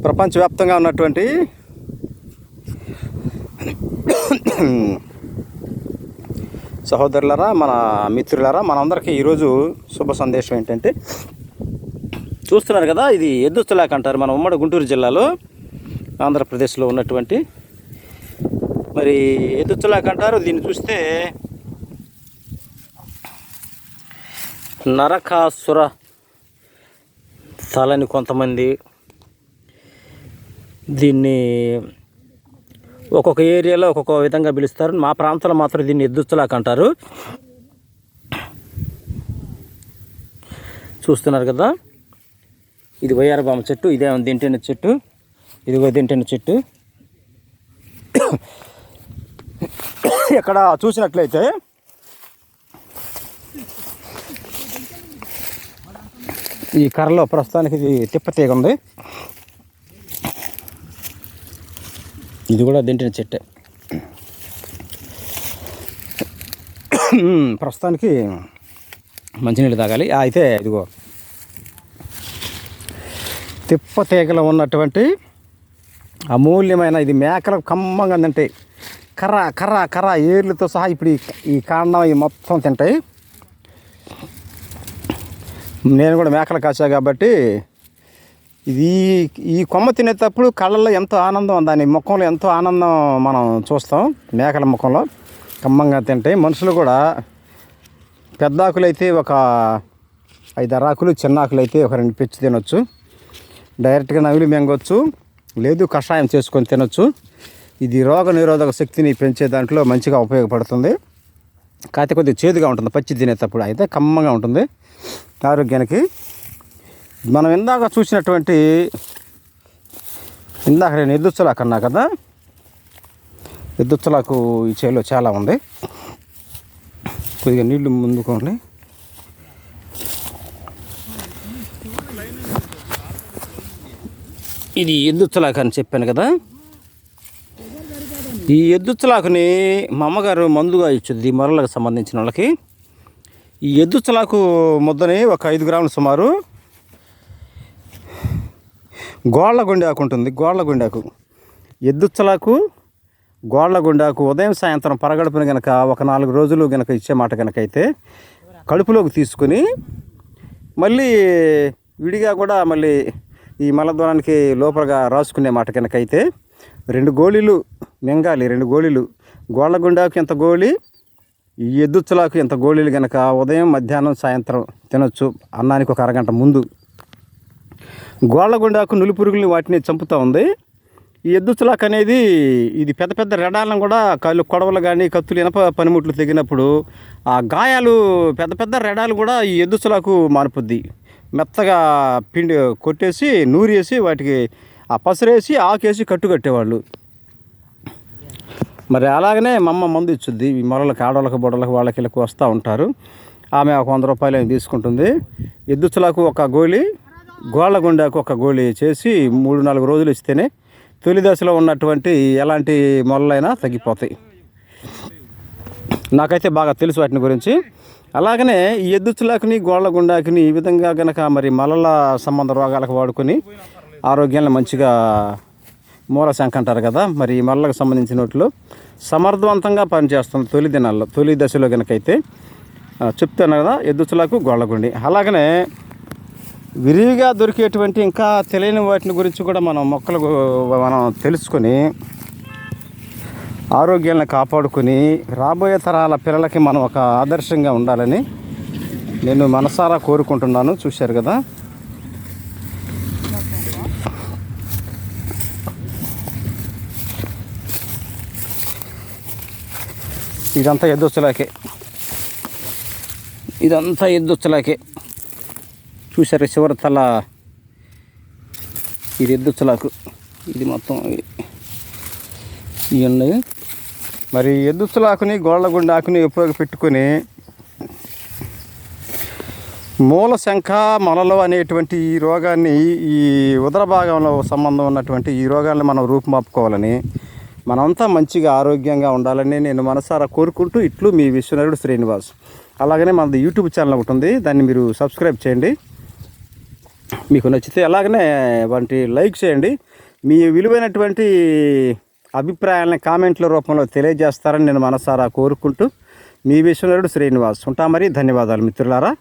ప్రపంచవ్యాప్తంగా ఉన్నటువంటి సహోదరులారా, మన మిత్రులారా, మనందరికీ ఈరోజు శుభ సందేశం ఏంటంటే, చూస్తున్నారు కదా, ఇది ఎద్దుచ్చలాక అంటారు. మన ఉమ్మడి గుంటూరు జిల్లాలో ఆంధ్రప్రదేశ్లో ఉన్నటువంటి మరి ఎద్దుచ్చలాక అంటారు. దీన్ని చూస్తే నరకాసుర తలని కొంతమంది, దీన్ని ఒక్కొక్క ఏరియాలో ఒక్కొక్క విధంగా పిలుస్తారు. మా ప్రాంతంలో మాత్రం దీన్ని ఎద్దుచ్చలాక అంటారు. చూస్తున్నారు కదా, ఇది వయ్యారబామ చెట్టు, ఇదే దింటెన చెట్టు, ఇదిగో దింటెన చెట్టు. ఇక్కడ చూసినట్లయితే ఈ కర్రలో ప్రస్తుతానికి ఇది తిప్పతీగ ఉంది. ఇది కూడా దింటిన చెట్టే. ప్రస్తుతానికి మంచినీళ్ళు తాగాలి. అయితే ఇదిగో తిప్పతీగలో ఉన్నటువంటి అమూల్యమైన, ఇది మేకలకు కమ్మంగా తింటాయి. కర్ర కర్ర కర్ర ఏర్లతో సహా ఇప్పుడు ఈ కాండం ఈ మొత్తం తింటాయి. నేను కూడా మేకలు కాసా కాబట్టి ఇది ఈ కొమ్మ తినేటప్పుడు కళ్ళల్లో ఎంతో ఆనందం, దాని ముఖంలో ఎంతో ఆనందం మనం చూస్తాం. మేకల ముఖంలో కమ్మంగా తింటాయి. మనుషులు కూడా పెద్ద ఆకులు అయితే ఒక 5-6 ఆకులు, చిన్న ఆకులు అయితే ఒక 2 పెంచి తినొచ్చు. డైరెక్ట్గా నవిలి మింగొచ్చు, లేదు కషాయం చేసుకొని తినొచ్చు. ఇది రోగ నిరోధక శక్తిని పెంచే దాంట్లో మంచిగా ఉపయోగపడుతుంది. కాకపోతే కొద్దిగా చేదుగా ఉంటుంది పచ్చి తినేటప్పుడు, అయితే కమ్మంగా ఉంటుంది ఆరోగ్యానికి. మనం ఇందాక చూసినటువంటి, ఇందాక నేను ఎద్దుచ్చలాకు అన్నా కదా, ఎద్దుచ్చలాకు ఈ చేలో చాలా ఉంది. కొద్దిగా నీళ్లు ముందుకోండి. ఇది ఎద్దుచ్చలాకు అని చెప్పాను కదా. ఈ ఎద్దుచ్చలాకుని మా అమ్మగారు మందుగా ఇచ్చింది మొరలకు సంబంధించిన వాళ్ళకి. ఈ ఎద్దుచ్చలాకు ముద్దని ఒక 5 గ్రాములు సుమారు గోళ్ళ గుండాకు ఉంటుంది. గోళ్ళ గుండాకు, ఎద్దుచ్చలాకు, గోళ్ళ గుండాకు ఉదయం సాయంత్రం పరగడుపున గనక ఒక 4 రోజులు గనక ఇచ్చే మాట కనుక అయితే కడుపులోకి తీసుకుని మళ్ళీ విడిగా కూడా మళ్ళీ ఈ మలద్వారానికి లోపలగా రాసుకునే మాట కనుక అయితే 2 గోళీలు మింగాలి. 2 గోళీలు గోళ్ళ గుండాకు ఎంత గోళీ, ఈ ఎద్దుచ్చలాకు ఎంత గోళీలు కనుక ఉదయం మధ్యాహ్నం సాయంత్రం తినొచ్చు, అన్నానికి ఒక అరగంట ముందు. గోళ్ళ గుండాకు నులిపురుగుల్ని వాటిని చంపుతూ ఉంది. ఈ ఎద్దుచ్చలాకు అనేది ఇది పెద్ద పెద్ద రెడాలను కూడా, కొడవలు కానీ కత్తులు, ఇనప పనిముట్లు తెగినప్పుడు ఆ గాయాలు, పెద్ద పెద్ద రెడాలు కూడా ఈ ఎద్దుచ్చలాకు మానుపుద్ది. మెత్తగా పిండి కొట్టేసి నూరేసి వాటికి ఆ పసరేసి ఆకేసి కట్టుకట్టేవాళ్ళు. మరి అలాగనే మా అమ్మ మందు ఇచ్చుద్ది. ఈ మొరలకు, ఆడవాళ్ళకి, బొడలకు, వాళ్ళకి వీళ్ళకి వస్తూ ఉంటారు. ఆమె ఒక 100 రూపాయలు తీసుకుంటుంది. ఎద్దుచ్చలాకు ఒక గోళీ, గోళ్ళ గుండాకు ఒక గోళీ చేసి 3-4 రోజులు ఇస్తేనే తొలి దశలో ఉన్నటువంటి ఎలాంటి మొరలైనా తగ్గిపోతాయి. నాకైతే బాగా తెలుసు వాటిని గురించి. అలాగనే ఈ ఎద్దుచ్చలాకుని, గోళ్ళ గుండాకుని ఈ విధంగా గనక మరి మలల సంబంధ రోగాలకు వాడుకొని ఆరోగ్యాన్ని మంచిగా మూలశంక అంటారు కదా, మరి ఈ మలలకు సంబంధించిన వాటిలో సమర్థవంతంగా పనిచేస్తుంది తొలి దినాల్లో, తొలి దశలో కనుకైతే చెప్తాను కదా, ఎద్దుచ్చలాకు, గోళ్ళగుండి. అలాగనే విరివిగా దొరికేటువంటి ఇంకా తెలియని వాటిని గురించి కూడా మనం తెలుసుకొని ఆరోగ్యాన్ని కాపాడుకొని రాబోయే తరాల పిల్లలకి మనం ఒక ఆదర్శంగా ఉండాలని నేను మనసారా కోరుకుంటున్నాను. చూశారు కదా, ఇదంతా ఎద్దుచ్చలాకే, ఇదంతా ఎద్దుచ్చలాకే. చూశారు చివరి తల, ఇది ఎద్దుచ్చలాకు, ఇది మొత్తం ఇవన్నీ. మరి ఎద్దుచ్చలాకుని, గోళ్ళగుండాకుని ఉపయోగపెట్టుకొని మూలశంఖ, మొలలు అనేటువంటి ఈ రోగాన్ని, ఈ ఉదర భాగంలో సంబంధం ఉన్నటువంటి ఈ రోగాన్ని మనం రూపుమాపుకోవాలని, మనమంతా మంచిగా ఆరోగ్యంగా ఉండాలని నేను మనసారా కోరుకుంటూ, ఇట్లు మీ విశ్వనరుడు శ్రీనివాస్. అలాగనే మనది యూట్యూబ్ ఛానల్ ఒకటి ఉంది, దాన్ని మీరు సబ్స్క్రైబ్ చేయండి. మీకు నచ్చితే అలాగనే వాటి లైక్ చేయండి. మీ విలువైనటువంటి అభిప్రాయాలను కామెంట్ల రూపంలో తెలియజేస్తారని నేను మనసారా కోరుకుంటూ మీ విశ్వనరుడు శ్రీనివాస్ ఉంటా. మరి ధన్యవాదాలు మిత్రులారా.